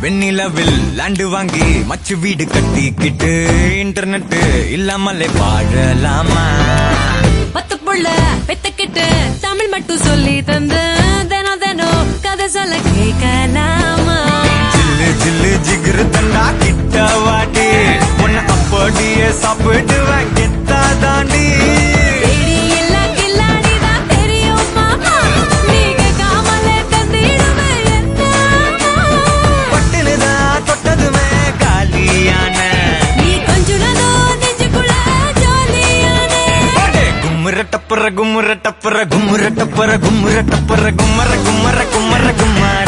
வெண்ணிலவில் land வாங்கி மச்சு வீடு கட்டிக்கிட்டு இன்டர்நெட் இல்லாமலே வாழலாமா? 10 புள்ள பெத்துக்கிட்டு தமிழ் மட்டும் சொல்லி தந்து தினம் தினம் கதை சொல்ல கேட்கலாமா? ஜில்லு ஜில்லு ஜிகிரு தண்டா கிட்ட வாட்டி உன்னை அப்படியே சாப்பிடுவேன் கெத்தா தாண்டி. கும்முற டப்பர கும்முற டப்பர கும்முற டப்பர கும்முற டப்பர கும்மர கும்மர கும்மர கும்மார